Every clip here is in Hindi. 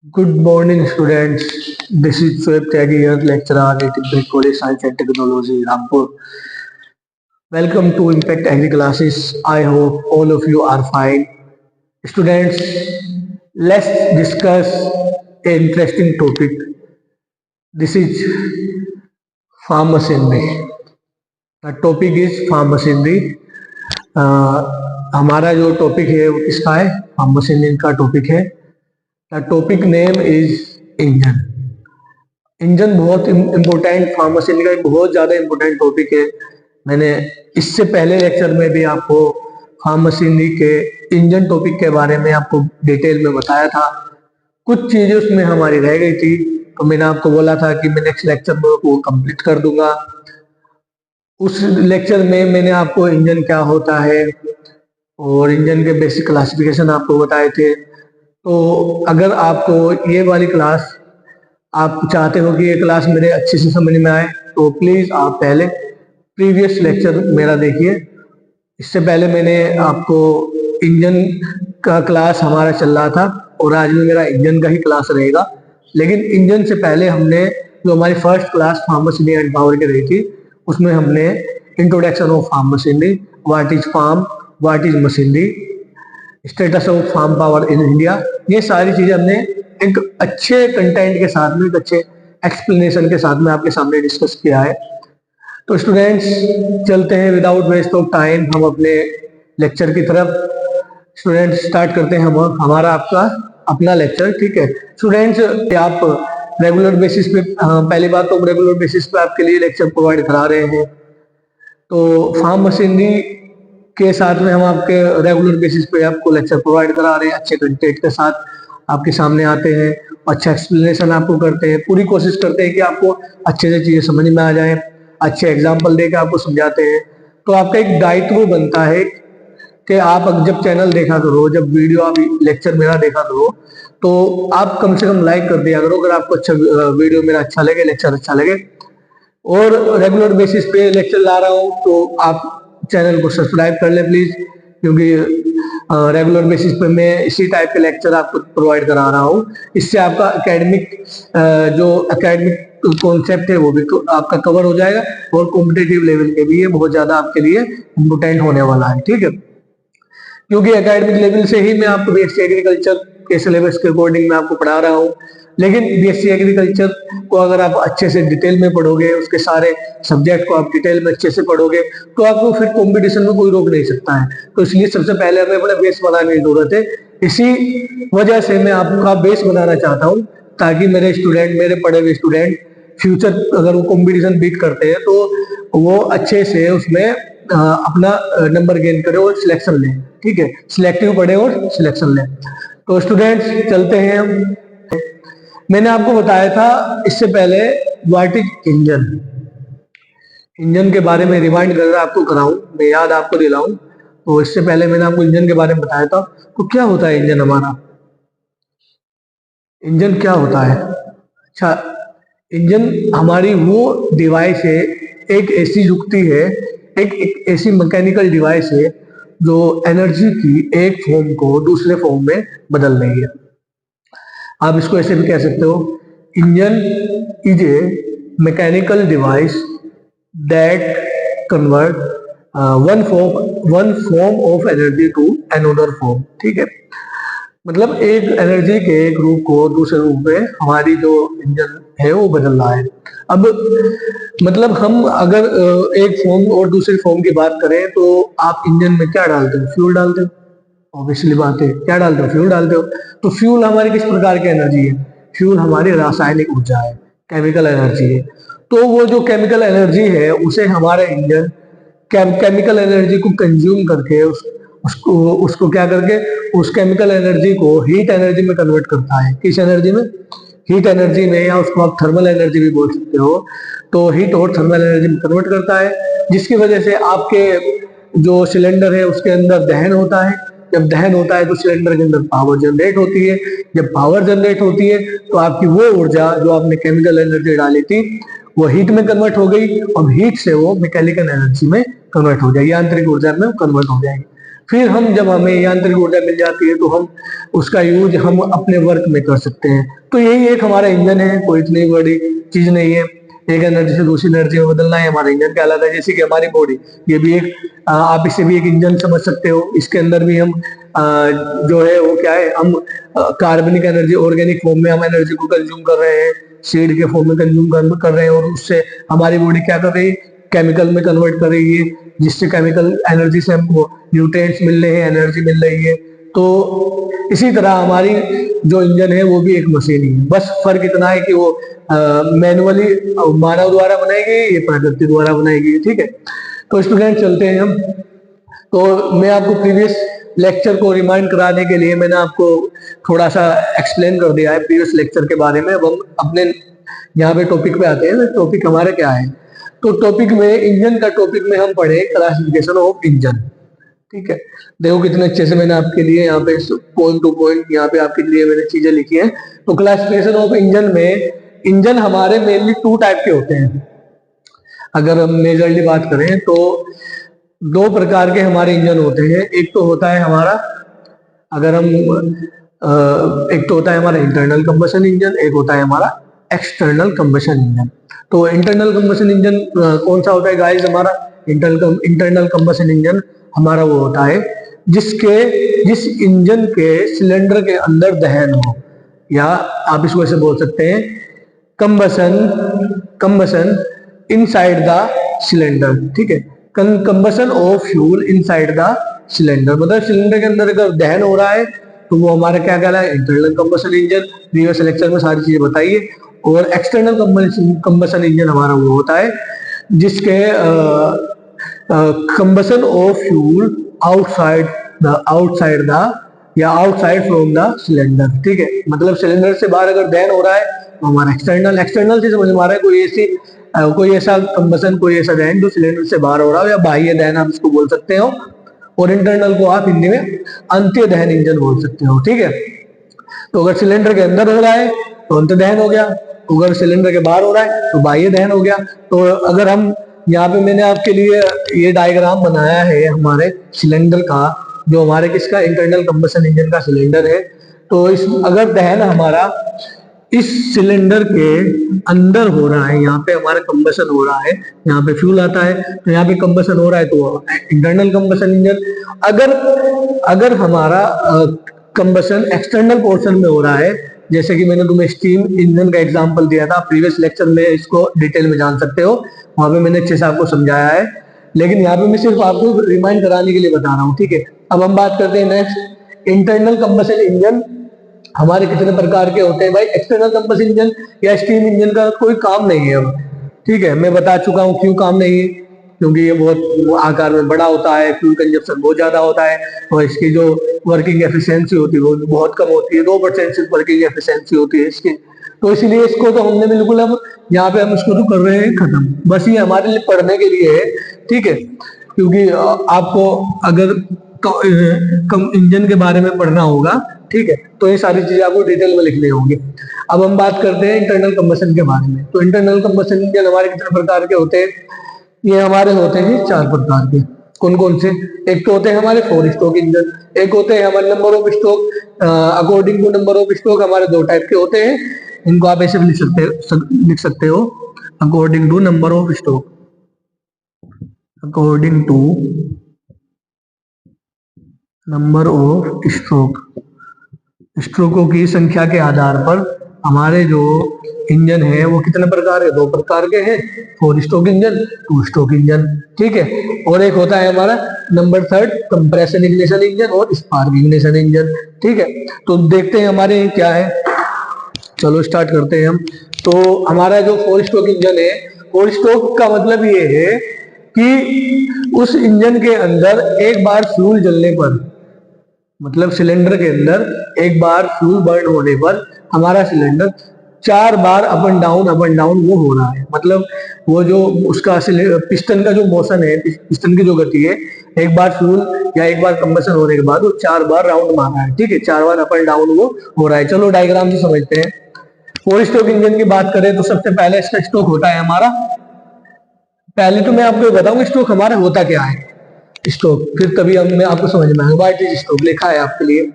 Good morning, students. This is Shoaib Tyagi here, lecturer at Impact College Science and Technology, Rampur. Welcome to Impact Agri classes. I hope all of you are fine. Students, let's discuss an interesting topic. This is farm machinery. The topic is farm machinery. हमारा जो टॉपिक है वो किसका है? फार्म मशीनरी का टॉपिक है. The topic name is engine. Engine बहुत इम्पोर्टेंट, फार्म मशीनरी का एक बहुत ज़्यादा इम्पोर्टेंट टॉपिक है. मैंने इससे पहले लेक्चर में भी आपको फार्म मशीनरी के इंजन टॉपिक के बारे में आपको डिटेल में बताया था. कुछ चीज़ें उसमें हमारी रह गई थी, तो मैंने आपको बोला था कि मैं नेक्स्ट लेक्चर में वो कंप्लीट कर दूंगा. उस लेक्चर में मैंने आपको इंजन क्या होता है और इंजन के बेसिक क्लासिफिकेशन आपको बताए थे. तो अगर आपको ये वाली क्लास आप चाहते हो कि ये क्लास मेरे अच्छे से समझ में आए, तो प्लीज़ आप पहले प्रीवियस लेक्चर मेरा देखिए. इससे पहले मैंने आपको इंजन का क्लास हमारा चल रहा था और आज भी मेरा इंजन का ही क्लास रहेगा. लेकिन इंजन से पहले हमने जो हमारी first class farm machinery and power की रही थी, उसमें हमने introduction of farm machinery, what is farm, what is machinery, status of farm power in India, ये सारी चीज़ें हमने एक अच्छे कंटेंट के साथ में, एक अच्छे एक्सप्लेनेशन के साथ में आपके सामने डिस्कस किया है. तो स्टूडेंट्स, चलते हैं विदाउट वेस्ट ऑफ टाइम हम अपने लेक्चर की तरफ. स्टूडेंट्स, स्टार्ट करते हैं हम हमारा आपका अपना लेक्चर. ठीक है स्टूडेंट्स, आप रेगुलर बेसिस पे, पहली बात तो रेगुलर बेसिस पे आपके लिए लेक्चर प्रोवाइड करा रहे हैं. तो फार्म मशीनरी के साथ में हम आपके रेगुलर बेसिस पे आपको लेक्चर प्रोवाइड करा रहे हैं. अच्छे कंटेंट के साथ आपके सामने आते हैं, अच्छा एक्सप्लेनेशन आपको करते हैं, पूरी कोशिश करते हैं कि आपको अच्छे से चीज़ें समझ में आ जाए, अच्छे एग्जाम्पल देकर आपको समझाते हैं. तो आपका एक दायित्व बनता है कि आप जब चैनल देखा करो, जब वीडियो आप लेक्चर मेरा देखा करो, तो आप कम से कम लाइक कर दिया करो अगर आपको अच्छा वीडियो मेरा अच्छा लगे, लेक्चर अच्छा लगे. और रेगुलर बेसिस पे लेक्चर ला रहा हूँ तो आप चैनल को सब्सक्राइब कर ले प्लीज़, क्योंकि रेगुलर बेसिस पे मैं इसी टाइप के लेक्चर आपको प्रोवाइड करा रहा हूँ. इससे आपका जो एकेडमिक कॉन्सेप्ट है वो भी आपका कवर हो जाएगा और कॉम्पिटिटिव लेवल के भी ये बहुत ज़्यादा आपके लिए इम्पोर्टेंट होने वाला है. ठीक है, क्योंकि एकेडमिक लेवल से ही मैं आपको बीएससी एग्रीकल्चर के सिलेबस के अकॉर्डिंग मैं आपको पढ़ा रहा हूँ. लेकिन बीएससी एग्रीकल्चर को अगर आप अच्छे से डिटेल में पढ़ोगे, उसके सारे सब्जेक्ट को आप डिटेल में अच्छे से पढ़ोगे, तो आपको फिर कंपटीशन में कोई रोक नहीं सकता है. तो इसलिए सबसे पहले हमें अपना बेस बनाने की जरूरत है. इसी वजह से मैं आपका बेस बनाना चाहता हूँ, ताकि मेरे स्टूडेंट, मेरे पढ़े हुए स्टूडेंट फ्यूचर अगर वो कंपटीशन बीट करते हैं तो वो अच्छे से उसमें अपना नंबर गेन करे और सिलेक्शन लें. ठीक है, सिलेक्टिव पढ़े और सिलेक्शन लें. तो स्टूडेंट्स, चलते हैं हम. मैंने आपको बताया था इससे पहले व्हाट इज इंजन. इंजन के बारे में रिमाइंड कर आपको कराऊं, मैं याद आपको दिलाऊं. तो इससे पहले मैंने आपको इंजन के बारे में बताया था. तो क्या होता है इंजन हमारा? इंजन क्या होता है? अच्छा, इंजन हमारी वो डिवाइस है, एक ऐसी युक्ति है, एक ऐसी मैकेनिकल डिवाइस है जो एनर्जी की एक फॉर्म को दूसरे फॉर्म में बदल रही है. आप इसको ऐसे भी कह सकते हो, engine is a mechanical device that convert one form of energy to another form. ठीक है, मतलब एक एनर्जी के एक रूप को दूसरे रूप में हमारी जो इंजन है वो बदल रहा है. अब मतलब हम अगर एक फॉर्म और दूसरे फॉर्म की बात करें, तो आप इंजन में क्या डालते हो? फ्यूल डालते हो. ऑब्वियसली बात है, क्या डालते हो? फ्यूल डालते हो. तो फ्यूल हमारी किस प्रकार की एनर्जी है? फ्यूल हमारी रासायनिक ऊर्जा है, केमिकल एनर्जी है. तो वो जो केमिकल एनर्जी है उसे हमारा इंजन केमिकल एनर्जी को कंज्यूम करके उसको क्या करके उस केमिकल एनर्जी को हीट एनर्जी में कन्वर्ट करता है. किस एनर्जी में? हीट एनर्जी में, या उसको आप थर्मल एनर्जी भी बोल सकते हो. तो हीट और थर्मल एनर्जी में कन्वर्ट करता है, जिसकी वजह से आपके जो सिलेंडर है उसके अंदर दहन होता है. जब दहन होता है तो सिलेंडर के अंदर पावर जनरेट होती है. जब पावर जनरेट होती है तो आपकी वो ऊर्जा जो आपने केमिकल एनर्जी डाली थी वो हीट में कन्वर्ट हो गई, और हीट से वो मैकेनिकल एनर्जी में कन्वर्ट हो जाएगी, यांत्रिक ऊर्जा में कन्वर्ट हो जाएगी. फिर हम जब हमें यांत्रिक ऊर्जा मिल जाती है तो हम उसका यूज हम अपने वर्क में कर सकते हैं। तो यही एक हमारा इंजन है, कोई इतनी बड़ी चीज नहीं है। एक एनर्जी से दूसरी एनर्जी में बदलना है हमारा इंजन कहलाता है। जैसे कि हमारी बॉडी, ये भी एक आप इसे भी एक इंजन समझ सकते हो। इसके अंदर भी हम जो है वो क्या है, हम कार्बनिक एनर्जी ऑर्गेनिक फॉर्म में हम एनर्जी को कंज्यूम कर रहे हैं, सीड के फॉर्म में कंज्यूम कर रहे हैं, और उससे हमारी बॉडी क्या कर रही है, केमिकल में कन्वर्ट कर रही है, जिससे केमिकल एनर्जी से हमको न्यूट्रिएंट्स मिल रहे हैं, एनर्जी मिल रही है। तो इसी तरह हमारी जो इंजन है वो भी एक मशीन ही है, बस फर्क इतना है कि वो मैनुअली मानव द्वारा बनाई गई, ये प्रकृति द्वारा बनाई गई। ठीक है, तो स्टूडेंट चलते हैं हम। तो मैं आपको प्रीवियस लेक्चर को रिमाइंड कराने के लिए मैंने आपको थोड़ा सा एक्सप्लेन कर दिया है प्रीवियस लेक्चर के बारे में। अब हम अपने यहाँ पे टॉपिक पे आते हैं। टॉपिक हमारा क्या है, तो टॉपिक में इंजन का टॉपिक में हम पढ़े क्लासिफिकेशन ऑफ इंजन। ठीक है, देखो कितने अच्छे से मैंने आपके लिए यहाँ पे पॉइंट टू पॉइंट यहाँ पे आपके लिए मैंने चीजें लिखी हैं। तो क्लासिफिकेशन ऑफ इंजन में, इंजन हमारे मेनली 2 टाइप के होते हैं। अगर हम मेजरली बात करें तो 2 प्रकार के हमारे इंजन होते हैं। एक तो होता है हमारा, अगर हम एक तो होता है हमारा इंटरनल कंबशन इंजन, एक होता है हमारा एक्सटर्नल कंबशन इंजन। तो इंटरनल कंबशन इंजन कौन सा होता है गाइस, हमारा इंटरनल कंबशन इंजन हमारा वो होता है जिस इंजन के सिलेंडर के अंदर दहन हो, या आप इसको ऐसे बोल सकते हैं कंबशन इनसाइड द सिलेंडर। ठीक है, combustion of fuel inside the cylinder, मतलब सिलेंडर के अंदर अगर दहन हो रहा है तो वो हमारा क्या कहलाता है, internal combustion engine. Previous lecture में सारी चीजें बताइए। और एक्सटर्नल कंबशन इंजन हमारा वो होता है जिसके combustion of fuel outside the या आउटसाइड फ्रॉम द सिलेंडर। ठीक है, मतलब सिलेंडर से बाहर अगर दहन हो रहा है तो हमारा एक्सटर्नल से समझ में आ रहा है कोई ऐसा कंबशन, कोई ऐसा दहन जो सिलेंडर से बाहर हो रहा हो, या बाह्य दहन आप इसको बोल सकते हो। और इंटरनल को आप हिंदी में अंत्य दहन इंजन बोल सकते हो। ठीक है, तो अगर सिलेंडर के अंदर हो रहा है तो अंत्य दहन हो गया, अगर सिलेंडर के बाहर हो रहा है तो बाह्य दहन हो गया। तो अगर हम यहाँ पे मैंने आपके लिए ये डायग्राम बनाया है हमारे सिलेंडर का, जो हमारे किसका, इंटरनल कंबशन इंजन का सिलेंडर है। तो इस अगर दहन हमारा इस सिलेंडर के अंदर हो रहा है, यहाँ पे हमारा कंबशन हो रहा है, यहाँ पे फ्यूल आता है तो यहाँ पे कंबशन हो रहा है तो इंटरनल कंबशन इंजन। अगर हमारा कंबशन एक्सटर्नल पोर्शन में हो रहा है, जैसे कि मैंने तुम्हें स्टीम इंजन का एग्जांपल दिया था प्रीवियस लेक्चर में, इसको डिटेल में जान सकते हो, वहां पे मैंने अच्छे से आपको समझाया है। लेकिन यहाँ पे मैं सिर्फ आपको रिमाइंड कराने के लिए बता रहा हूँ। ठीक है, अब हम बात करते हैं नेक्स्ट, इंटरनल कंबशन इंजन हमारे कितने प्रकार के होते हैं भाई। एक्सटर्नल कंबशन इंजन या स्टीम इंजन का कोई काम नहीं है अब। ठीक है, मैं बता चुका हूँ क्यों काम नहीं है, क्योंकि ये बहुत आकार में बड़ा होता है, फ्यूल कंजप्शन बहुत ज्यादा होता है, और इसकी जो वर्किंग एफिशिएंसी होती है वो बहुत कम होती है, 2% सिर्फ वर्किंग एफिशिएंसी होती है इसकी। तो इसलिए इसको तो हमने बिल्कुल अब यहाँ पे हम इसको तो कर रहे हैं खत्म, बस ये हमारे लिए पढ़ने के लिए है। ठीक है, क्योंकि आपको अगर इंजन के बारे में पढ़ना होगा, ठीक है, तो ये सारी चीजें आपको डिटेल में लिखनी होंगी। अब हम बात करते हैं इंटरनल कंबशन के बारे में। तो इंटरनल कंबशन इंजन हमारे कितने प्रकार के होते हैं, ये हमारे होते हैं 4 प्रकार के। कौन कौन से, एक तो होते हैं हमारे 4 स्ट्रोक इंजन, एक होते हैं हमारे number of stroke. According to number of stroke हमारे 2 टाइप के होते हैं, इनको आप ऐसे लिख सकते हो according to number of stroke. According to number of stroke, स्ट्रोकों की संख्या के आधार पर हमारे जो इंजन है वो कितने प्रकार के, 2 प्रकार के हैं, 4 स्ट्रोक इंजन, 2 स्ट्रोक इंजन। ठीक है, और एक होता है हमारा नंबर 3 कंप्रेशन इग्निशन इंजन और स्पार्क इग्निशन इंजन। ठीक है, तो देखते हैं हमारे क्या है, चलो स्टार्ट करते हैं हम। तो हमारा जो 4 स्ट्रोक इंजन है, 4 स्ट्रोक का मतलब ये है कि उस इंजन के अंदर एक बार फ्यूल जलने पर, मतलब सिलेंडर के अंदर एक बार फ्यूल बर्न होने पर हमारा cylinder 4 bar up and down वो हो रहा है। मतलब वो जो उसका पिस्टन का जो मोशन है, पिस्टन की जो गति है, एक बार फ्यूल या एक बार कंबशन होने के बाद वो 4 बार राउंड मार रहा है। ठीक है, 4 बार अप एंड डाउन वो हो रहा है। चलो डायग्राम से समझते हैं। 4 स्ट्रोक इंजन की बात करें तो सबसे पहले इसका स्ट्रोक होता है हमारा, पहले तो मैं आपको बताऊंगा स्ट्रोक हमारा होता क्या है। स्ट्रोक, फिर तभी मैं आपको समझ में आएगा। व्हाट इज स्ट्रोक लिखा है आपके लिए,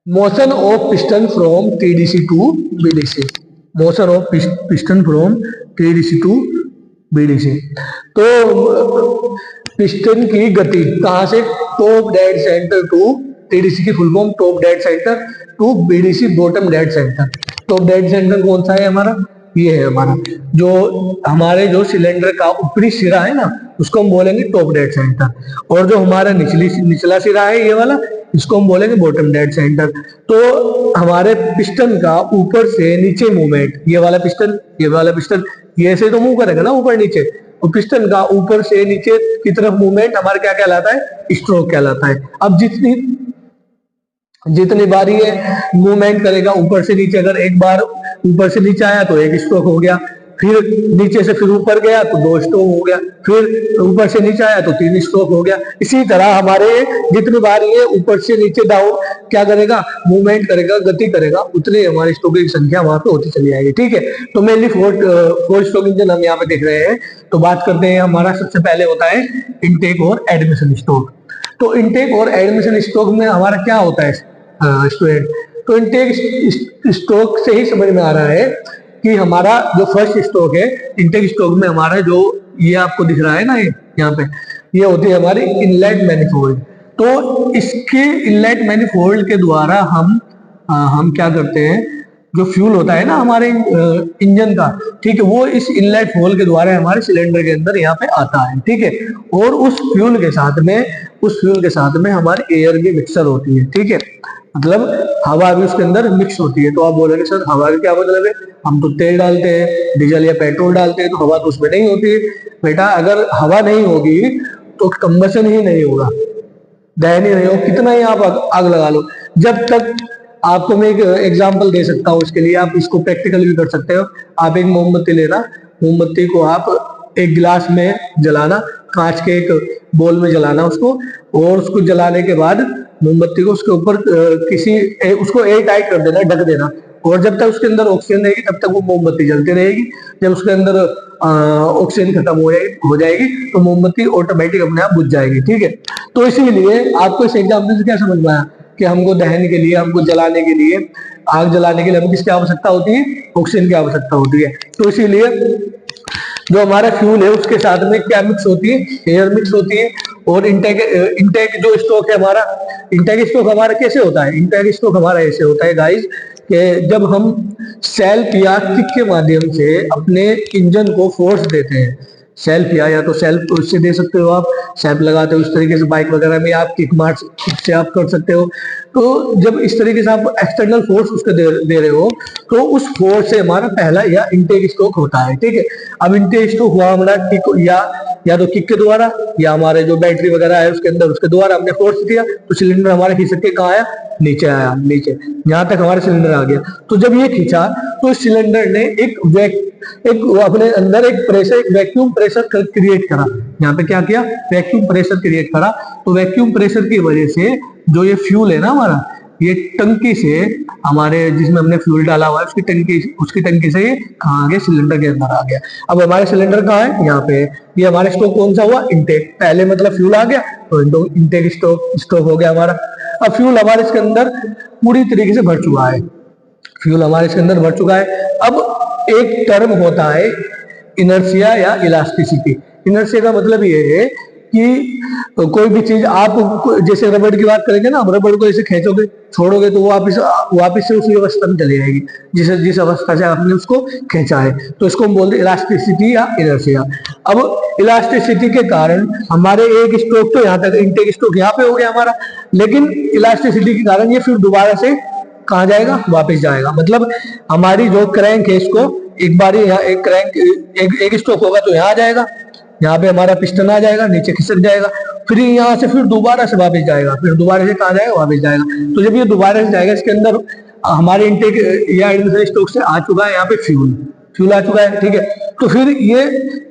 motion of piston from TDC to BDC, motion of piston from TDC to BDC. तो पिस्टन की गति कहां से, top dead centre to, TDC की full form top dead centre to BDC bottom dead centre. Top dead centre कौन सा है हमारा, ये है हमारा जो हमारे जो सिलेंडर का ऊपरी सिरा है ना, उसको हम बोलेंगे टॉप डेड सेंटर, और जो हमारा निचला सिरा है ये वाला, इसको हम बोलेंगे बॉटम डेड सेंटर। तो हमारे पिस्टन का ऊपर से नीचे मूवमेंट, ये वाला पिस्टन ये से तो मूव करेगा ना ऊपर नीचे, तो पिस्टन का ऊपर से नीचे की तरफ मूवमेंट हमारा क्या कहलाता है, स्ट्रोक कहलाता है। अब जितनी बार ये मूवमेंट करेगा ऊपर से नीचे, अगर एक बार ऊपर से नीचे आया तो एक स्ट्रोक हो गया, फिर नीचे से फिर ऊपर गया तो 2 स्ट्रोक हो गया, फिर ऊपर से नीचे आया तो 3 स्ट्रोक हो गया। इसी तरह हमारे जितनी बार ये ऊपर से नीचे डाउन क्या करेगा, मूवमेंट करेगा, गति करेगा, उतनी हमारी स्ट्रोक की संख्या वहां पे होती चली जाएगी। ठीक है, तो मेनली 4 स्ट्रोक इंजन हम यहाँ पे देख रहे हैं। तो बात करते हैं, हमारा सबसे पहले होता है इनटेक और एडमिशन स्ट्रोक। तो इनटेक और एडमिशन स्ट्रोक में हमारा क्या होता है स्टूडेंट, तो इनटेक स्ट्रोक से ही समझ में आ रहा है कि हमारा जो फर्स्ट स्ट्रोक है, इनटेक स्ट्रोक में हमारा जो ये आपको दिख रहा है ना, यहाँ पे ये होती है हमारी इनलेट मैनिफोल्ड। तो इसके इनलेट मैनिफोल्ड के द्वारा हम क्या करते हैं, जो फ्यूल होता है ना हमारे इंजन का, ठीक है, वो इस इनलेट होल के द्वारा हमारे सिलेंडर के अंदर यहाँ पे आता है। ठीक है, और उस फ्यूल के साथ में हमारी एयर भी मिक्सर होती है। ठीक है, मतलब हवा भी उसके अंदर मिक्स होती है। तो आप बोलेंगे सर हवा का क्या मतलब है, हम तो तेल डालते हैं, डीजल या पेट्रोल डालते हैं, तो हवा तो उसमें नहीं होती है। बेटा अगर हवा नहीं होगी तो कंबशन ही नहीं होगा, दहन ही नहीं होगा, कितना ही आप आग लगा लो। जब तक आपको मैं एक एग्जांपल दे सकता हूँ इसके लिए, आप इसको प्रैक्टिकल भी कर सकते हो। आप एक मोमबत्ती लेना, मोमबत्ती को आप एक गिलास में जलाना, कांच के एक बोल में जलाना उसको, और उसको जलाने के बाद मोमबत्ती को उसके ऊपर उसको एयर टाइट कर देना, ढक देना, और जब तक उसके अंदर ऑक्सीजन रहेगी तब तक वो मोमबत्ती जलती रहेगी। जब उसके अंदर ऑक्सीजन खत्म हो जाएगी तो मोमबत्ती ऑटोमेटिक अपने आप बुझ जाएगी। ठीक है, तो इसीलिए आपको इस एग्जाम्पल से क्या समझ में आया कि हमको दहन के लिए, हमको जलाने के लिए, आग जलाने के लिए हमें किसकी आवश्यकता होती है, ऑक्सीजन की आवश्यकता होती है। तो इसीलिए जो हमारा फ्यूल है उसके साथ में क्या मिक्स होती है, एयर मिक्स होती है। और इंटेक जो स्ट्रोक है हमारा, इंटेक स्ट्रोक हमारा कैसे होता है, इंटेक स्ट्रोक हमारा ऐसे होता है गाइस कि जब हम सेल्फ या किक के माध्यम से अपने इंजन को फोर्स देते हैं, सेल्फ या तो सेल्फ उससे दे सकते हो, आप सेल्फ लगाते हो, इस तरीके से बाइक वगैरह में आप किक मार से आप कर सकते हो। तो जब इस तरीके से आप एक्सटर्नल फोर्स उसके दे रहे हो, तो उस फोर्स से हमारा पहला या इंटेक स्ट्रोक होता है। ठीक है, अब इंटेक स्ट्रोक हुआ हमारा किक या तो किक के द्वारा, या हमारे जो बैटरी वगैरह है उसके अंदर, उसके द्वारा हमने फोर्स दिया तो सिलेंडर हमारा खींच के कहाँ आया, नीचे आया, नीचे यहाँ तक हमारा सिलेंडर आ गया। तो जब ये खींचा तो सिलेंडर ने एक अपने अंदर एक वैक्यूम प्रेशर क्रिएट करा। यहाँ पे क्या किया, वैक्यूम प्रेशर क्रिएट करा। तो वैक्यूम प्रेशर की वजह से जो ये फ्यूल है ना हमारा, ये टंकी से हमारे जिसमें हमने फ्यूल डाला हुआ है उसकी टंकी से ये कहाँ आ गया, सिलेंडर के अंदर आ गया। अब हमारे सिलेंडर कहाँ है, यहाँ पे। ये हमारे स्ट्रोक कौन सा हुआ, इंटेक। पहले मतलब फ्यूल आ गया तो इंटेक स्ट्रोक हो गया हमारा। अब फ्यूल हमारे इसके अंदर पूरी तरीके से भर चुका है, फ्यूल हमारे इसके अंदर भर चुका है। अब एक टर्म होता है इनर्शिया या इलास्टिसिटी। इनर्शिया का मतलब ये है कि कोई भी चीज आप, जैसे रबड़ की बात करेंगे ना, रबड़ को ऐसे खींचोगे छोड़ोगे तो वो वापिस से उसी अवस्था में चली जाएगी जिस अवस्था से आपने उसको खींचा है। तो इसको हम बोलते हैं इलास्टिसिटी या इनर्शिया। अब इलास्टिसिटी के कारण हमारे एक स्ट्रोक तो यहाँ तक, इंटेक स्ट्रोक यहाँ पे हो गया हमारा, लेकिन इलास्टिसिटी के कारण ये फिर दोबारा से कहाँ जाएगा, वापस जाएगा। मतलब हमारी जो क्रैंक है इसको एक बार एक क्रैंक एक स्ट्रोक होगा तो यहाँ आ जाएगा, यहाँ पे हमारा पिस्टन आ जाएगा, नीचे खिसक जाएगा, फिर यहाँ से फिर दोबारा से वापस जाएगा, फिर दोबारा से कहाँ जाएगा, वापस जाएगा। तो जब ये दोबारा से जाएगा, इसके अंदर हमारे इंटेक या एडमिशन स्ट्रोक से आ चुका है यहाँ पे फ्यूल आ चुका है। ठीक है, तो फिर ये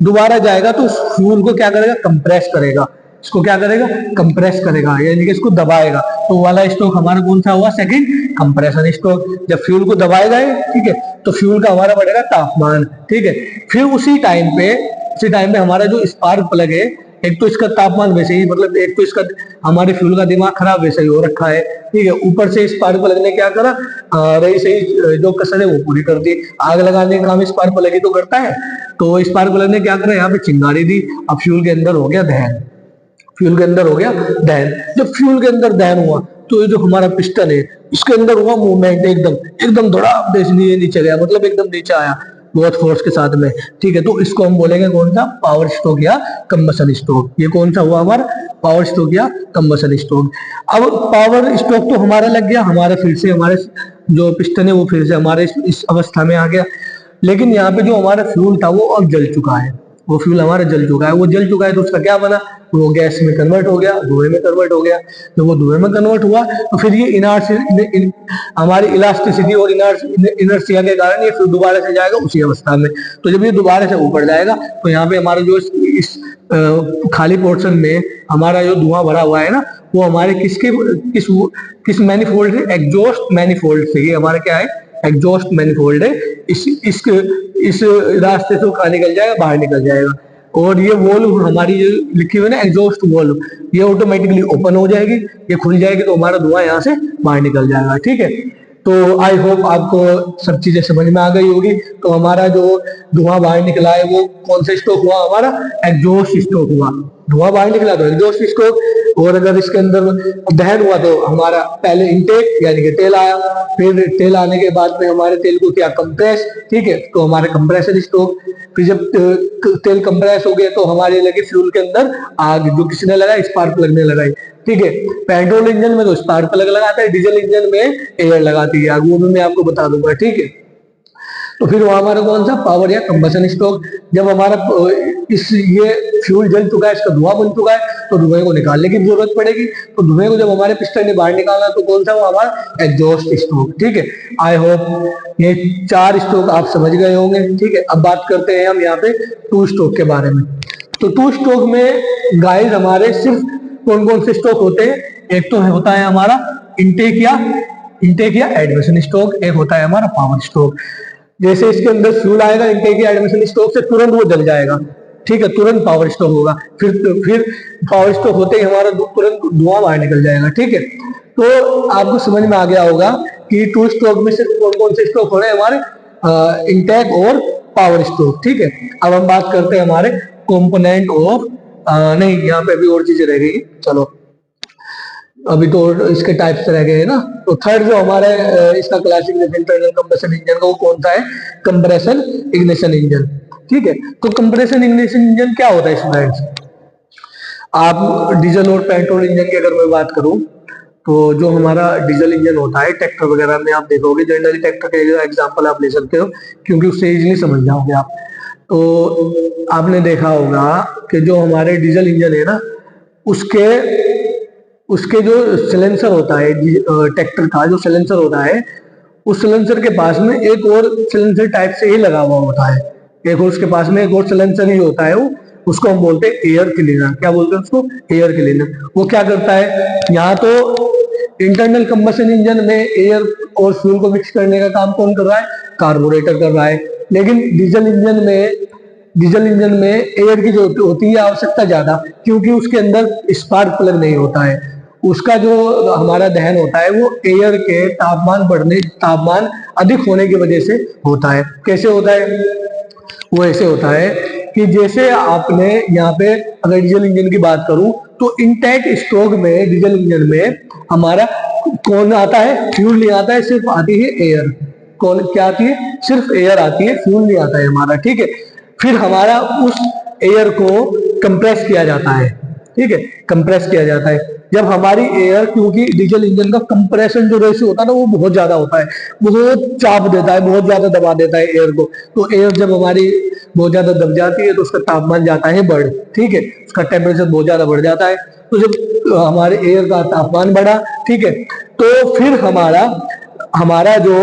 दोबारा जाएगा तो उस फ्यूल को क्या करेगा, कंप्रेस करेगा। इसको क्या करेगा, कंप्रेस करेगा, यानी कि इसको दबाएगा। तो वाला स्ट्रोक हमारा कौन सा हुआ, सेकंड, कंप्रेशन स्ट्रोक। जब फ्यूल को दबाएगा, ठीक है, तो फ्यूल का हमारा बढ़ेगा तापमान। ठीक है, फिर उसी टाइम पे हमारा जो स्पार्क प्लग है एक तो इसका तापमान वैसे ही, मतलब एक तो इसका हमारे फ्यूल का दिमाग खराब वैसे ही हो रखा है, ठीक है। ऊपर से स्पार्क प्लग ने क्या करा, रही सही जो कसर है वो पूरी कर दी। आग लगाने का काम स्पार्क प्लग ही तो करता है। तो स्पार्क प्लग ने क्या करा, यहाँ पे चिंगारी दी, अब फ्यूल के अंदर हो गया दहन, फ्यूल के अंदर हो गया दहन। जब फ्यूल के अंदर दहन हुआ तो ये जो हमारा पिस्टन है इसके अंदर हुआ मूवमेंट, एकदम एकदम धड़ाम से नीचे गया, मतलब एकदम नीचे आया बहुत फोर्स के साथ में, ठीक है। तो इसको हम बोलेंगे कौन सा, पावर स्ट्रोक या कंबसन स्ट्रोक। ये कौन सा हुआ हमारा, पावर स्ट्रोक या कंबसन स्ट्रोक। अब पावर स्ट्रोक तो हमारा लग गया, हमारे फिर से हमारे जो पिस्टन है वो फिर से हमारे इस अवस्था में आ गया। लेकिन यहाँ पे जो हमारा फ्यूल था वो अब जल चुका है, वो फ्यूल हमारा जल चुका है। वो जल चुका है तो उसका क्या बना, वो गैस में कन्वर्ट हो गया, धुएं में कन्वर्ट हो गया। जब वो धुएं में कन्वर्ट हुआ तो फिर ये हमारी इलास्टिसिटी और इनर्शिया के कारण ये फिर दोबारा से जाएगा उसी अवस्था में। तो जब ये दोबारा से ऊपर जाएगा तो यहाँ पे हमारा जो इस खाली पोर्शन में हमारा जो धुआं भरा हुआ है ना, वो हमारे किस मैनिफोल्ड से, एग्जॉस्ट मैनिफोल्ड से, ये हमारा क्या है, एग्जॉस्ट मैनिफोल्ड है। इस रास्ते से वो निकल जाएगा, बाहर निकल जाएगा। और ये वॉल्व हमारी जो लिखी हुई है ना, एग्जॉस्ट वॉल्व, ये ऑटोमेटिकली ओपन हो जाएगी, ये खुल जाएगी तो हमारा धुआं यहाँ से बाहर निकल जाएगा, ठीक है। तो आई होप आपको सब चीजें समझ में आ गई होगी। तो हमारा जो धुआं बाहर निकला है वो कौन सा स्ट्रोक हुआ, हमारा एग्जॉस्ट स्ट्रोक हुआ। धुआं बाहर निकला तो एग्जॉस्ट स्ट्रोक, और अगर इसके अंदर दहन हुआ तो हमारा पहले इनटेक यानी कि तेल आया, फिर तेल आने के बाद में हमारे तेल को किया कंप्रेस, ठीक है, तो हमारे कंप्रेसर स्ट्रोक। फिर जब तेल कंप्रेस हो गया तो हमारे लगे फ्यूल के अंदर आग, जो किसने लगाई, स्पार्क प्लग ने लगाई, ठीक है। पेट्रोल इंजन में तो स्पार्क प्लग लगाता है, डीजल इंजन में एयर लगाती है आग, वो भी मैं आपको बता दूंगा, ठीक है। तो फिर वो हमारा कौन सा, पावर या कंबसन स्ट्रोक। जब हमारा ये फ्यूल जल चुका है, इसका धुआं बन चुका है, तो धुएं को निकालने की जरूरत पड़ेगी। तो धुएं को जब हमारे पिस्टन ने बाहर निकाला तो कौन सा, वो हमारा एग्जॉस्ट स्ट्रोक, ठीक है। आई होप ये 4 स्ट्रोक आप समझ गए होंगे, ठीक है। अब बात करते हैं हम यहाँ पे 2 स्ट्रोक के बारे में। तो 2 स्ट्रोक में गाइस हमारे सिर्फ कौन कौन से स्ट्रोक होते हैं, एक तो होता है हमारा इनटेक या एडमिशन स्ट्रोक, एक होता है हमारा पावर स्ट्रोक। जैसे इसके अंदर फ्यूल आएगा इनटेक या एडमिशन स्ट्रोक से, तुरंत वो जल जाएगा, ठीक है, तुरंत पावर स्ट्रोक होगा। फिर पावर स्ट्रोक होते ही हमारा तुरंत धुआं बाहर निकल जाएगा, ठीक है। तो आपको समझ में आ गया होगा कि 2 स्ट्रोक में सिर्फ कौन कौन से स्ट्रोक हो रहे हैं हमारे, इनटेक और पावर स्ट्रोक, ठीक है। अब हम बात करते हैं हमारे कंपोनेंट ऑफ, नहीं यहाँ पे अभी और चीजें रह गई, चलो अभी तो इसके टाइप्स रह गए हैं ना। तो थर्ड जो हमारे इसका क्लासिक इंटरनल कंबशन इंजन का, वो कौन सा है, कंप्रेशन इग्निशन इंजन, ठीक है। तो कंप्रेशन इग्निशन इंजन क्या होता है स्टूडेंट्स, आप डीजल और पेट्रोल इंजन की अगर मैं बात करूं तो जो हमारा डीजल इंजन होता है ट्रैक्टर वगैरह में आप देखोगे, जनरली ट्रैक्टर का एग्जांपल आप ले सकते हो क्योंकि उससे इजीली समझ जाओगे आप। तो आपने देखा होगा कि जो हमारे डीजल इंजन है ना, उसके जो सिलेंसर होता है, ट्रैक्टर का जो सिलेंसर होता है, उस सिलेंसर के पास में एक और सिलेंसर टाइप से ही लगा हुआ होता है, एक और उसके पास में एक और सिलेंसर ही होता है, वो उसको हम बोलते हैं एयर क्लीनर। क्या बोलते हैं उसको, एयर क्लीनर। वो क्या करता है, यहाँ तो इंटरनल कंबशन इंजन में एयर और फ्यूल को मिक्स करने का काम कौन कर रहा है, कार्बोरेटर कर रहा है। लेकिन डीजल इंजन में एयर की जो होती है आवश्यकता ज्यादा, क्योंकि उसके अंदर स्पार्क प्लग नहीं होता है। उसका जो हमारा दहन होता है वो एयर के तापमान अधिक होने की वजह से होता है। कैसे होता है, वो ऐसे होता है कि जैसे आपने यहाँ पे अगर डीजल इंजन की बात करूं तो इनटेक स्ट्रोक में डीजल इंजन में हमारा कौन आता है, फ्यूल नहीं आता है, सिर्फ आती है एयर। कौन क्या आती है, सिर्फ एयर आती है, फ्यूल नहीं आता है हमारा, ठीक है। फिर हमारा उस एयर को कंप्रेस किया जाता है, ठीक है, कंप्रेस किया जाता है। जब हमारी एयर, क्योंकि डीजल इंजन का कंप्रेशन जो रेशियो होता है ना वो बहुत ज्यादा होता है, बहुत चाप देता है, बहुत ज्यादा दबा देता है एयर को। तो एयर जब हमारी बहुत ज्यादा दब जाती है तो उसका तापमान जाता है बढ़, ठीक है, उसका टेम्परेचर बहुत ज्यादा बढ़ जाता है। तो जब हमारे एयर का तापमान बढ़ा, ठीक है, तो फिर हमारा जो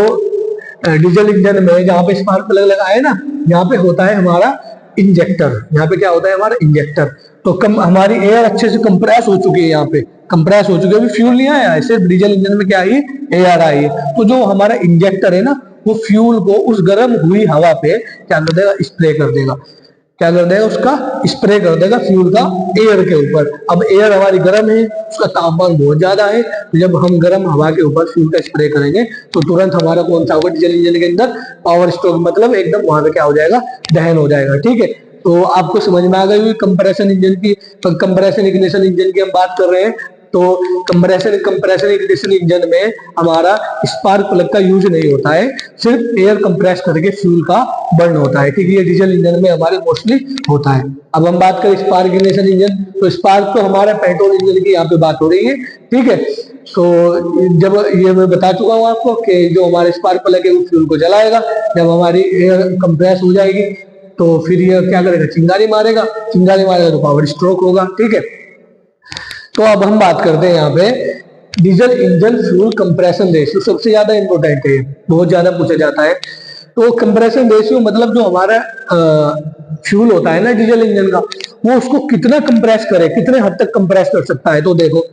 डीजल इंजन में जहाँ पे स्पार्क प्लग लगा है ना, यहाँ पे होता है हमारा इंजेक्टर। यहाँ पे क्या होता है, हमारा इंजेक्टर। तो हमारी एयर अच्छे से कंप्रेस हो चुकी है, यहाँ पे कंप्रेस हो चुकी है, अभी फ्यूल नहीं आया है, सिर्फ डीजल इंजन में क्या आई, एयर आई है। तो जो हमारा इंजेक्टर है ना, वो फ्यूल को उस गर्म हुई हवा पे क्या कर देगा, स्प्रे कर देगा। क्या कर देगा, उसका स्प्रे कर देगा फ्यूल का एयर के ऊपर। अब एयर हमारी गर्म है, उसका तापमान बहुत ज्यादा है, तो जब हम गर्म हवा के ऊपर फ्यूल का स्प्रे करेंगे तो तुरंत हमारा कौन सा होगा, डीजल इंजन के अंदर पावर स्ट्रोक, मतलब एकदम वहां पे क्या हो जाएगा, दहन हो जाएगा। ठीक है, तो आपको समझ में आ गई कंप्रेशन इंजन की, कंप्रेशन इग्निशन इंजन की हम बात कर रहे हैं। तो कंप्रेशन इग्निशन इंजन में हमारा स्पार्क प्लग का यूज नहीं होता है, सिर्फ एयर कंप्रेस करके फ्यूल का बर्न होता है। ठीक है, ये डीजल इंजन में हमारे मोस्टली होता है। अब हम बात करें स्पार्क इग्निशन इंजन, तो स्पार्क तो हमारा पेट्रोल इंजन की यहाँ पे बात हो रही है। ठीक है, तो जब ये मैं बता चुका हूँ आपको कि जो हमारे स्पार्क प्लग है वो फ्यूल को जलाएगा, जब हमारी एयर कंप्रेस हो जाएगी तो फिर ये क्या करेगा, चिंगारी मारेगा, चिंगारी मारेगा तो पावर स्ट्रोक होगा। ठीक है, तो अब हम बात करते हैं यहाँ पे diesel engine fuel compression ratio, सबसे ज्यादा इंपॉर्टेंट है, बहुत ज्यादा पूछा जाता है। तो कंप्रेशन रेशियो मतलब जो हमारा फ्यूल होता है ना डीजल इंजन का, वो उसको कितना कंप्रेस करे, कितने हद तक कंप्रेस कर सकता है। तो देखो,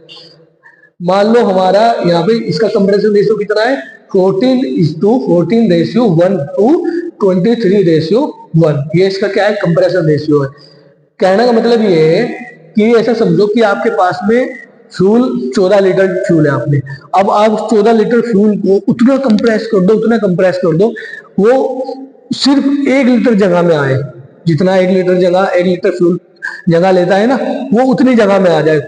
मान लो हमारा यहाँ पे इसका कंप्रेशन रेशियो कितना है, 14:14 रेशियो 1 to 23 रेशियो 1, ये इसका क्या है, कंप्रेशन रेशियो है। कहने का मतलब ये है कि ऐसा समझो कि आपके पास में फ्यूल 14 लीटर फ्यूल है आपने, अब आप 14 लीटर फ्यूल को उतना कंप्रेस कर दो, उतना कंप्रेस कर दो, वो सिर्फ 1 लीटर जगह में आए, जितना 1 लीटर जगह 1 लीटर फ्यूल जगह लेता है ना, वो उतनी जगह में आ जाए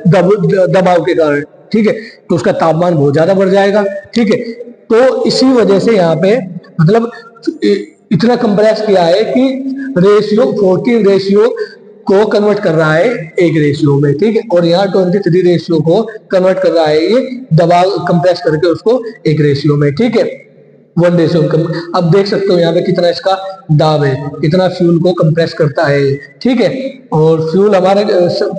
दबाव के कारण। ठीक है, तो उसका तापमान बहुत ज्यादा बढ़ जाएगा। ठीक है, तो इसी वजह से यहाँ पे मतलब इतना कंप्रेस किया है कि रेशियो 14 रेशियो को कन्वर्ट कर रहा है एक रेशियो में। ठीक है, और यहाँ 23 रेशियो को कन्वर्ट कर रहा है ये दबाव कंप्रेस करके उसको एक रेशियो में। ठीक है, 1 रेशियो कम। अब देख सकते हो यहाँ पे कितना इसका दाब है, कितना फ्यूल को कंप्रेस करता है। ठीक है, और फ्यूल हमारे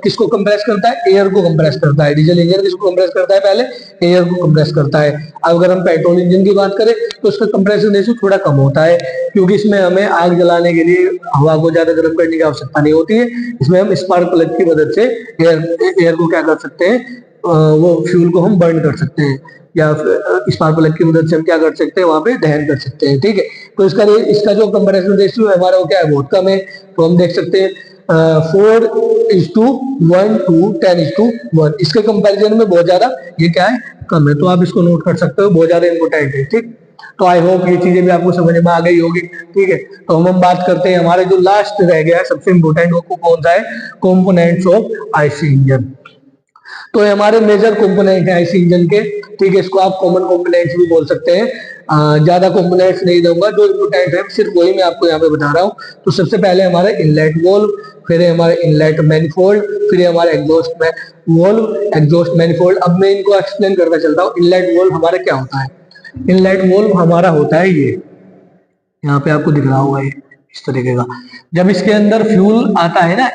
किसको कंप्रेस करता है, एयर को कंप्रेस करता है। डीजल इंजन किसको कंप्रेस करता है, पहले एयर को कंप्रेस करता है। अब अगर हम पेट्रोल इंजन की बात करें तो उसका कंप्रेशन रेशियो थोड़ा कम होता है, क्योंकि इसमें हमें आग जलाने के लिए हवा को ज्यादा गर्म करने की आवश्यकता नहीं होती है। इसमें हम स्पार्क प्लग की मदद से एयर को क्या कर सकते हैं, वो फ्यूल को हम बर्न कर सकते हैं, या स्पार्क प्लग की मदद से हम क्या कर सकते हैं, वहां पे दहन कर सकते हैं। ठीक है, तो इसका जो कंपैरिजन रेशियो है हमारा वो क्या है, बहुत कम है। तो हम देख सकते हैं 4:1 to 10:1, इसके कंपैरिजन में बहुत ज्यादा ये क्या है, कम है। तो आप इसको नोट कर सकते हो, बहुत ज्यादा इंपॉर्टेंट है। ठीक, तो आई होप ये चीजें भी आपको समझ में आ गई होगी। ठीक है, तो हम बात करते हैं हमारे जो लास्ट रह गया है सबसे इंपॉर्टेंट, वो कौन सा है, कंपोनेंट्स ऑफ आईसी इंजन। तो ये हमारे मेजर कंपोनेंट है आईसी इंजन के। ठीक है, इसको आप कॉमन कंपोनेंट्स भी बोल सकते हैं। ज्यादा कंपोनेंट्स नहीं दूंगा, जो इंपोर्टेंट है सिर्फ वही मैं आपको यहाँ पे बता रहा हूँ। तो सबसे पहले हमारे इनलेट वोल्व, फिर है हमारे इनलेट मैनिफोल्ड, फिर है हमारे एग्जॉस्ट वोल्व, एग्जॉस्ट मैनिफोल्ड। अब मैं इनको एक्सप्लेन करता चलता हूँ। इनलेट वोल्व हमारा क्या होता है, इनलेट वोल्व हमारा होता है ये, यहाँ पे आपको दिख रहा होगा ये इस तरीके का। जब इसके अंदर फ्यूल आता है ना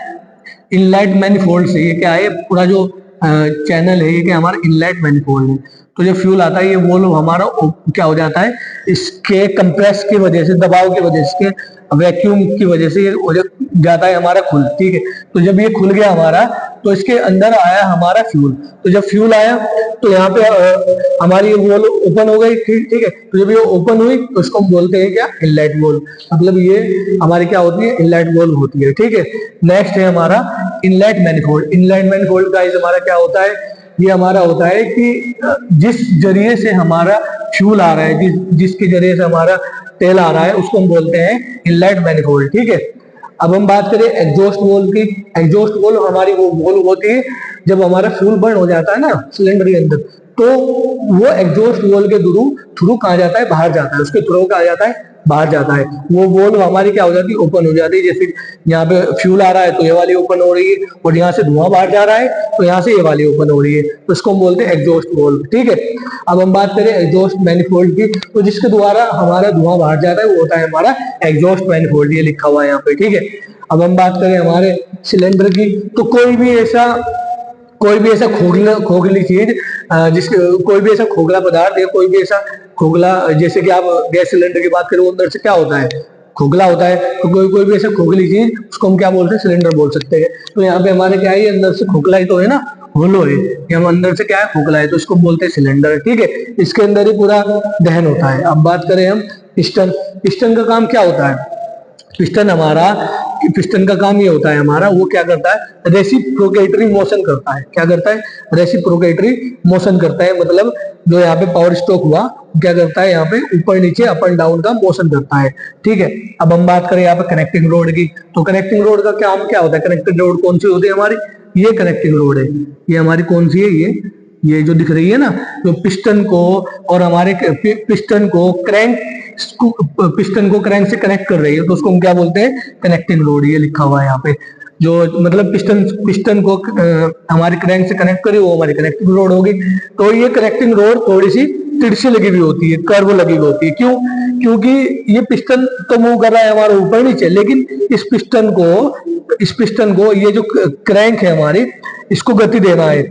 इनलेट मैनिफोल्ड से, ये क्या है, पूरा जो चैनल है ये क्या हमारा इनलेट मैनिफोल्ड है। तो जब फ्यूल आता है ये वोल्व हमारा क्या हो जाता है, इसके कंप्रेस की वजह से, दबाव की वजह से, वैक्यूम की वजह से ये हो जाता है हमारा खुल। ठीक है, तो जब ये खुल गया हमारा, तो इसके अंदर आया हमारा फ्यूल। तो जब फ्यूल आया तो यहाँ पे हमारी वोल्व ओपन हो गई। ठीक है, तो जब ये ओपन हुई तो इसको हम बोलते हैं क्या, इनलेट वोल्व, मतलब ये हमारी क्या होती है, इनलेट वोल्व होती है। ठीक है, नेक्स्ट है हमारा inlet manifold. Inlet manifold guys हमारा क्या होता है, ये हमारा होता है कि जिस जरिए से हमारा फ्यूल आ रहा है, जिसके जरिए से हमारा तेल आ रहा है, उसको हम बोलते हैं इनलेट मैनिफोल्ड। ठीक है, अब हम बात करें एग्जॉस्ट वोल्व की। एग्जॉस्ट वोल्व हमारी वो वोल्व होती है जब हमारा फ्यूल बर्न हो जाता है ना सिलेंडर के अंदर, तो वो एग्जॉस्ट वोल्व के थ्रू कहा जाता है, बाहर जाता है, उसके थ्रू कहा जाता है, बाहर जाता है। वो वोल्व हमारी क्या हो जाती है, ओपन हो जाती है। जैसे यहाँ पे फ्यूल आ रहा है तो ये वाली ओपन हो रही है, और यहाँ से धुआं बाहर जा रहा है तो यहाँ से ये वाली ओपन हो रही है, तो इसको हम बोलते हैं एग्जॉस्ट वोल्व। ठीक है, अब हम बात करें एग्जॉस्ट मैनिफोल्ड की, तो जिसके द्वारा हमारा धुआं बाहर जाता है वो होता है हमारा एग्जॉस्ट मैनिफोल्ड, ये लिखा हुआ है यहाँ पे। ठीक है, अब हम बात करें हमारे सिलेंडर की, तो कोई भी ऐसा खोखली चीज, जिसके कोई भी ऐसा खोखला पदार्थ या कोई भी ऐसा खोखला, जैसे कि आप गैस सिलेंडर की बात करें, वो अंदर से क्या होता है, खोखला होता है। तो कोई भी ऐसा खोखली चीज, उसको हम क्या बोलते हैं, सिलेंडर बोल सकते हैं। तो यहाँ पे हमारे क्या है, अंदर से खोखला ही तो है ना, होलो है, ये हम अंदर से क्या है, खोखला है, तो इसको बोलते हैं सिलेंडर। ठीक है, इसके अंदर ही पूरा दहन होता है। अब बात करें हम पिस्टन। पिस्टन का काम क्या होता है, पिस्टन हमारा पिस्टन का काम ये होता है हमारा, वो क्या करता है, रेसिप्रोकेटरी मोशन करता है। क्या करता है, रेसिप्रोकेटरी मोशन करता है, मतलब जो यहाँ पे पावर स्ट्रोक हुआ क्या करता है, यहाँ पे ऊपर नीचे अप एंड डाउन का मोशन करता है। ठीक है, अब हम बात करें यहाँ पे कनेक्टिंग रोड की, तो कनेक्टिंग रोड का काम क्या होता है, कनेक्टिंग रोड कौन सी होती है हमारी, ये कनेक्टिंग रोड है, ये हमारी कौन सी है, ये जो दिख रही है ना, जो पिस्टन को और हमारे पिस्टन को क्रैंक से कनेक्ट कर रही है, तो उसको हम क्या बोलते हैं, कनेक्टिंग रोड। ये लिखा हुआ है यहाँ पे, जो मतलब पिस्टन को हमारे क्रैंक से कनेक्ट करी, वो हमारी कनेक्टिंग रोड होगी। तो ये कनेक्टिंग रोड थोड़ी सी तिरछी लगी हुई होती है, कर्व लगी हुई होती है। क्यों, क्योंकि ये पिस्टन तो मूव कर रहा है हमारा ऊपर नीचे, लेकिन इस पिस्टन को ये जो क्रैंक है हमारी, इसको गति देना है।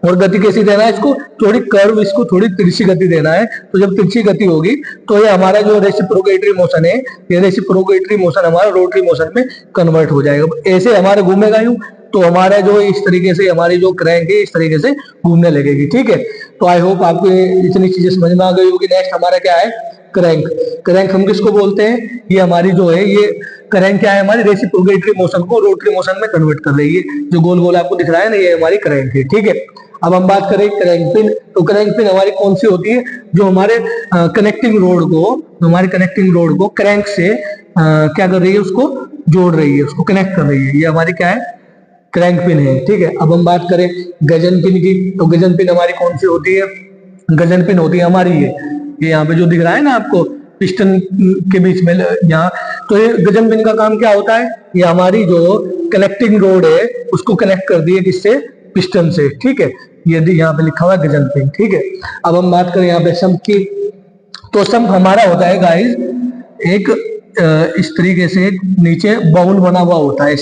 और गति कैसी देना है, इसको थोड़ी कर्व, इसको थोड़ी तिरछी गति देना है। तो जब तिरछी गति होगी तो ये हमारा जो रेसिप्रोकेटरी मोशन है, ये रेसिप्रोकेटरी मोशन हमारा रोटरी मोशन में कन्वर्ट हो जाएगा। ऐसे हमारे घूमेगा यूं, तो हमारा जो इस तरीके से हमारी जो क्रैंक है इस तरीके से घूमने लगेगी। ठीक है, तो आई होप आपको इतनी चीजें समझ में आ गई होगी। नेक्स्ट हमारा क्या है, क्रैंक। क्रैंक हम किसको बोलते हैं, ये हमारी जो है, ये क्रैंक क्या है, हमारी रेसिप्रोकेटरी मोशन को रोटरी मोशन में कन्वर्ट कर रही है। जो गोल गोल आपको दिख रहा है ना, ये हमारी क्रैंक है। ठीक है, अब हम बात करें क्रैंक पिन, तो क्रैंक पिन हमारी कौन सी होती है, जो हमारे कनेक्टिंग रोड को क्रैंक से क्या कर रही है, उसको जोड़ रही है, उसको कनेक्ट कर रही है। ये हमारी क्या है, क्रैंक पिन है। ठीक है, अब हम बात करें गजन पिन की, तो गजन पिन हमारी कौन सी होती है, गजन पिन होती है हमारी ये यहाँ पे जो दिख रहा है ना आपको पिस्टन के बीच में यहाँ, तो ये गजन पिन का काम क्या होता है, ये हमारी जो कनेक्टिंग रोड है उसको कनेक्ट कर दी है, किससे, पिस्टन से। ठीक है, ये यहाँ पे लिखा हुआ है गजन पिन। ठीक है, अब हम बात करें यहाँ पे सम्प की, तो सम्प हमारा होता है गाइस एक इस तरीके से नीचे बाउल बना हुआ होता है,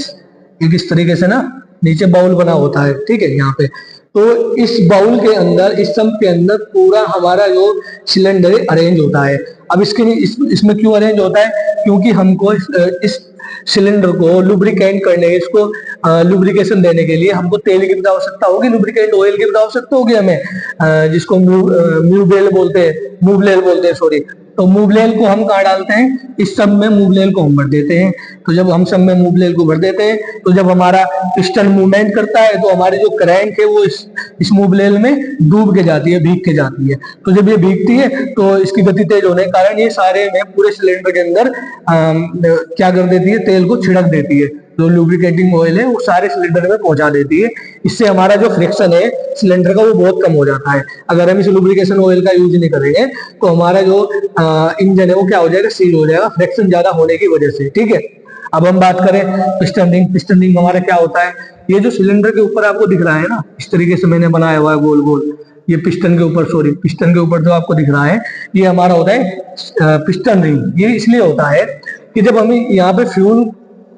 एक इस तरीके से ना नीचे बाउल बना होता है। ठीक है, यहाँ पे तो इस बाउल के अंदर, इस सम्प के अंदर पूरा हमारा जो सिलेंडर अरेंज होता है। अब इसमें क्यों अरेंज होता है, क्योंकि हमको इस सिलेंडर को लुब्रिकेंट करने, इसको लुब्रिकेशन देने के लिए हमको तेल की भी आवश्यकता होगी, लुब्रिकेंट ऑयल की भी आवश्यकता होगी हमें, जिसको मूवलेल बोलते हैं सॉरी। तो मूवलेल को हम कहाँ डालते हैं, इस सब में मूवलेल को हम भर देते हैं। तो जब हम सब में मूवलेल को भर देते हैं, तो जब हमारा पिस्टन मूवमेंट करता है, तो हमारी जो क्रैंक है वो इस मूवलेल में डूब के जाती है, भीग के जाती है। तो जब ये भीगती है तो इसकी गति तेज होने के कारण ये सारे में पूरे सिलेंडर के अंदर क्या कर देती है, तेल को छिड़क देती है। जो लुब्रिकेटिंग ऑयल है वो सारे सिलेंडर में पहुंचा देती है। इससे हमारा जो फ्रिक्शन है सिलेंडर का वो बहुत कम हो जाता है। अगर हम इस लुब्रिकेशन ऑयल का यूज नहीं करेंगे तो हमारा जो इंजन है वो क्या हो जाएगा, सील हो जाएगा, फ्रिक्शन ज्यादा होने की वजह से। ठीक है, अब हम बात करें पिस्टन रिंग। पिस्टन रिंग हमारा क्या होता है, ये जो सिलेंडर के ऊपर आपको दिख रहा है ना, इस तरीके से मैंने बनाया हुआ है गोल गोल, ये पिस्टन के ऊपर जो आपको दिख रहा है ये हमारा होता है पिस्टन रिंग। ये इसलिए होता है कि जब हमें यहाँ पे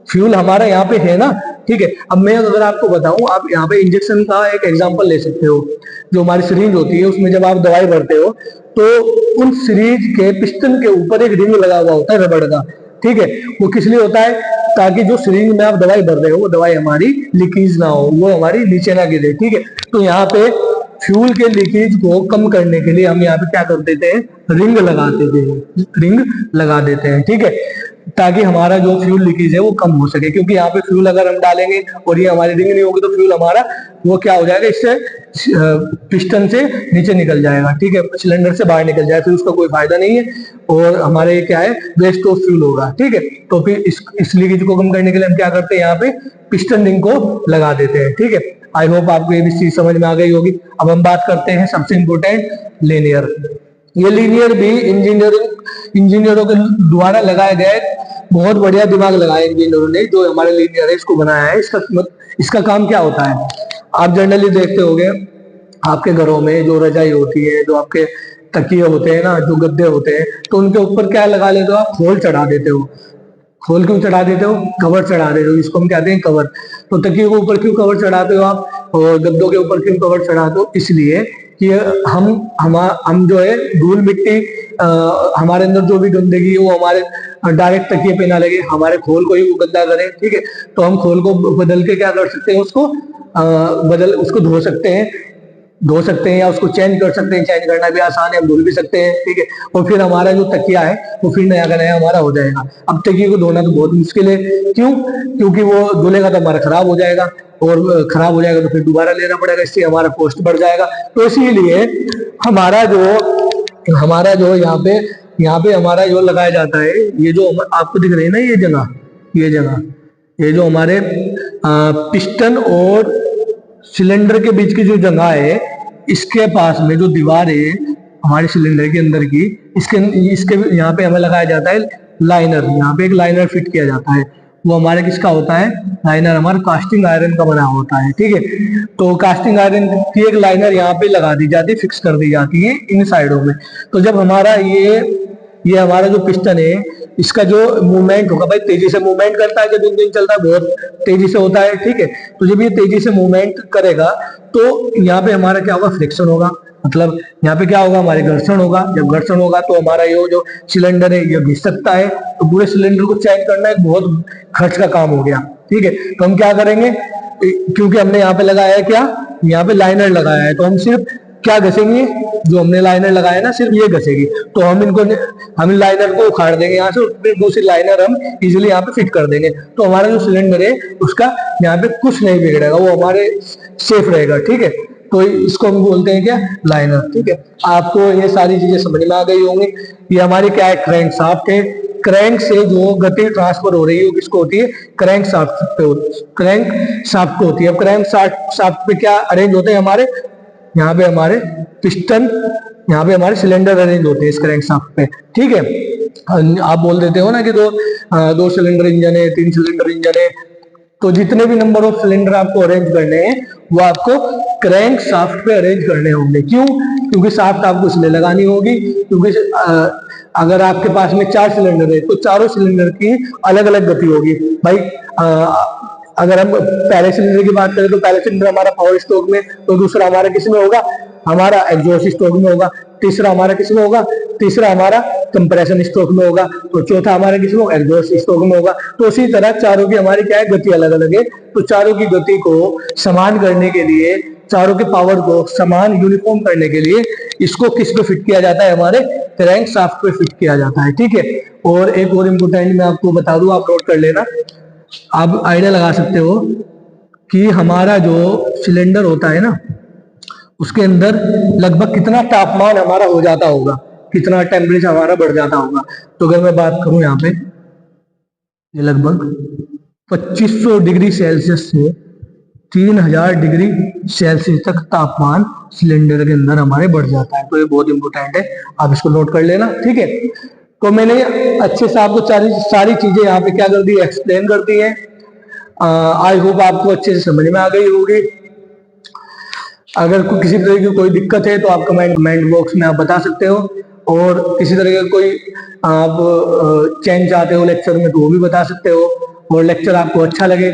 फ्यूल हमारा यहाँ पे है ना, ठीक है। अब मैं अगर आपको बताऊं, आप यहाँ पे इंजेक्शन का एक एग्जांपल ले सकते हो। जो हमारी सिरिंज होती है उसमें जब आप दवाई भरते हो तो उन सिरिंज के पिस्टन के ऊपर एक रिंग लगा हुआ होता है रबड़ का, ठीक है। वो किस लिए होता है, ताकि जो सिरिंज में आप दवाई भर रहे हो वो दवाई हमारी लीकेज ना हो, वो हमारी नीचे ना गिरे, ठीक है। तो यहाँ पे फ्यूल के लीकेज को कम करने के लिए हम यहाँ पे क्या कर देते हैं, रिंग लगा देते हैं, ठीक है, ताकि हमारा जो फ्यूल लीकेज है वो कम हो सके। क्योंकि यहाँ पे फ्यूल अगर हम डालेंगे और ये हमारी रिंग नहीं होगी तो फ्यूल हमारा वो क्या हो जाएगा, इससे पिस्टन से नीचे निकल जाएगा, ठीक है, सिलेंडर से बाहर निकल जाएगा, फिर उसका कोई फायदा नहीं है और हमारे क्या है, वेस्ट ऑफ फ्यूल होगा, ठीक है। तो फिर इस लीकेज को कम करने के लिए हम क्या करते हैं, यहाँ पे पिस्टन रिंग को लगा देते हैं, ठीक है। आई होप आपको ये भी चीज समझ में आ गई होगी। अब हम बात करते हैं सबसे इंपोर्टेंट लीनियर। ये लीनियर भी इंजीनियरों के द्वारा लगाए गए, बहुत बढ़िया दिमाग लगाया इंजीनियरों ने, जो हमारे लीनियर है इसको बनाया है। इसका काम क्या होता है, आप जनरली देखते होंगे आपके घरों में जो रजाई होती है, जो आपके तकिए होते हैं ना, जो गद्दे होते हैं, तो उनके ऊपर क्या लगा लेते हो आप, खोल चढ़ा देते हो। खोल क्यों चढ़ा देते हो, कवर चढ़ा देते हो, इसको हम कहते हैं कवर। तो तकिए के ऊपर क्यों कवर चढ़ाते हो आप, और गद्दों के ऊपर क्यों कवर चढ़ाते हो, इसलिए कि हम जो है धूल मिट्टी, हमारे अंदर जो भी गंदगी है वो हमारे डायरेक्ट तकिए पे ना लगे, हमारे खोल को ही वो गंदा करे, ठीक है। तो हम खोल को बदल के क्या कर सकते हैं, उसको धो सकते हैं, धो सकते हैं या उसको चेंज कर सकते हैं। चेंज करना भी आसान है, हम धुल भी सकते हैं, ठीक है। और फिर हमारा जो तकिया है वो फिर नया का नया हमारा हो जाएगा। अब तकिए को धोना तो बहुत मुश्किल है, क्यों? क्योंकि वो धुलेगा तो हमारा खराब हो जाएगा, और खराब हो जाएगा तो फिर दोबारा लेना पड़ेगा, इससे हमारा कॉस्ट बढ़ जाएगा। तो इसीलिए हमारा जो यहाँ पे हमारा जो लगाया जाता है, ये जो आपको दिख रही है ना, ये जो हमारे पिस्टन और सिलेंडर के बीच की जो जगह है, इसके पास में जो दीवार है हमारे सिलेंडर के अंदर की, इसके यहाँ पे हमें लगाया जाता है लाइनर। यहाँ पे एक लाइनर फिट किया जाता है। वो हमारे किसका होता है? लाइनर हमारा कास्टिंग आयरन का बना होता है, ठीक है। तो कास्टिंग आयरन की एक लाइनर यहाँ पे लगा दी जाती है, फिक्स कर दी जाती है इन साइडों में। तो जब हमारा ये हमारा जो पिस्टन है, इसका जो मूवमेंट होगा, भाई तेजी से मूवमेंट करता है, जब इंजन चलता है बहुत तेजी से होता है, ठीक है। तो जब ये तेजी से मूवमेंट करेगा तो यहाँ पे हमारा क्या होगा? फ्रिक्शन होगा। मतलब यहाँ पे क्या होगा? हमारे घर्षण होगा। जब घर्षण होगा तो हमारा ये जो सिलेंडर है ये घिस सकता है। तो पूरे सिलेंडर को चेंज करना एक बहुत खर्च का काम हो गया, ठीक है। तो हम क्या करेंगे, क्योंकि हमने यहाँ पे लगाया है क्या? यहाँ पे लाइनर लगाया है, तो हम सिर्फ क्या घसेंगे? जो हमने लाइनर लगाया ना, सिर्फ ये घसेगी। तो हम लाइनर को उखाड़ देंगे यहाँ से, फिर दूसरी लाइनर हम इजीली यहाँ पे फिट कर देंगे। तो हमारा जो सिलेंडर है उसका यहाँ पे कुछ नहीं बिगड़ेगा, वो हमारे सेफ रहेगा, ठीक है। तो इसको हम बोलते हैं क्या? लाइनर, ठीक है। आपको ये सारी चीजें समझ में आ गई होंगी। ये हमारी क्या है? क्रैंक शाफ्ट है। क्रैंक से जो गति ट्रांसफर हो रही है वो किसको होती है? क्रैंक शाफ्ट पे क्रैंक शाफ्ट को होती है। अब क्रैंक शाफ्ट पे क्या अरेंज होते हैं हमारे? यहाँ पे हमारे पिस्टन, यहाँ पे हमारे सिलेंडर अरेंज होते हैं इस क्रैंक शाफ्ट पे, ठीक है। आप बोल देते हो ना कि दो सिलेंडर इंजन है, 3 सिलेंडर इंजन है, तो जितने भी नंबर ऑफ सिलेंडर आपको अरेंज करने हैं वो आपको क्रैंक शाफ्ट पे अरेंज करने होंगे। क्यों? क्योंकि शाफ्ट आपको इसलिए लगानी होगी क्योंकि अगर आपके पास में 4 सिलेंडर है तो चारों सिलेंडर की अलग अलग गति होगी। भाई अगर हम पहले सिलेंडर की बात करें तो पहले सिलेंडर हमारा पावर स्ट्रोक में, तो दूसरा हमारा किस में होगा? हमारा एग्जॉस्ट स्ट्रोक में होगा। तीसरा हमारा किस में होगा? तीसरा हमारा कंप्रेशन स्ट्रोक में होगा। तो चौथा हमारा किस में होगा? एग्जॉस्ट स्ट्रोक में होगा। तो इसी तरह चारों की हमारी क्या है? गति अलग अलग है। तो चारों की गति को समान करने के लिए, चारों के पावर को समान यूनिफॉर्म करने के लिए इसको किस पे फिट किया जाता है? हमारे क्रैंक शाफ्ट पे फिट किया जाता है, ठीक है। और एक और इम्पोर्टेंट मैं आपको बता दूं, आप नोट कर लेना। आप आइडिया लगा सकते हो कि हमारा जो सिलेंडर होता है ना, उसके अंदर लगभग कितना तापमान हमारा हो जाता होगा, कितना टेम्परेचर हमारा बढ़ जाता होगा। तो अगर मैं बात करूं यहाँ पे, ये लगभग 2500 डिग्री सेल्सियस से 3000 डिग्री सेल्सियस तक तापमान सिलेंडर के अंदर हमारे बढ़ जाता है। तो ये बहुत इंपॉर्टेंट है, आप इसको नोट कर लेना, ठीक है। तो मैंने अच्छे से आपको सारी चीजें यहाँ पे क्या कर दी? एक्सप्लेन कर दी है। आई होप आपको अच्छे से समझ में आ गई होगी। अगर किसी तरह की कोई दिक्कत है तो आप कमेंट बॉक्स में आप बता सकते हो, और किसी तरह का कोई आप चेंज चाहते हो लेक्चर में तो वो भी बता सकते हो। और लेक्चर आपको अच्छा लगे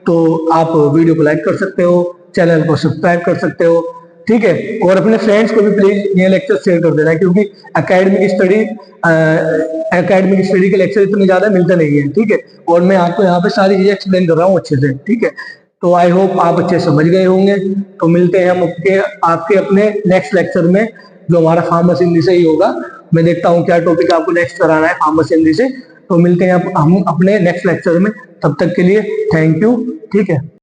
तो आप वीडियो को लाइक कर सकते हो, चैनल को सब्सक्राइब कर सकते हो, ठीक है। और अपने फ्रेंड्स को भी प्लीज ये लेक्चर शेयर कर देना, क्योंकि एकेडमिक स्टडी के लेक्चर इतने ज्यादा मिलते नहीं है, ठीक है। और मैं आपको यहाँ पे सारी चीजें एक्सप्लेन कर रहा हूँ अच्छे से, ठीक है। तो आई होप आप अच्छे समझ गए होंगे। तो मिलते हैं हम आपके अपने नेक्स्ट लेक्चर में, जो हमारा फार्मेसी हिंदी से ही होगा। मैं देखता हूँ क्या टॉपिक आपको नेक्स्ट कराना है फार्मेसी हिंदी से। तो मिलते हैं हम अपने नेक्स्ट लेक्चर में, तब तक के लिए थैंक यू, ठीक है।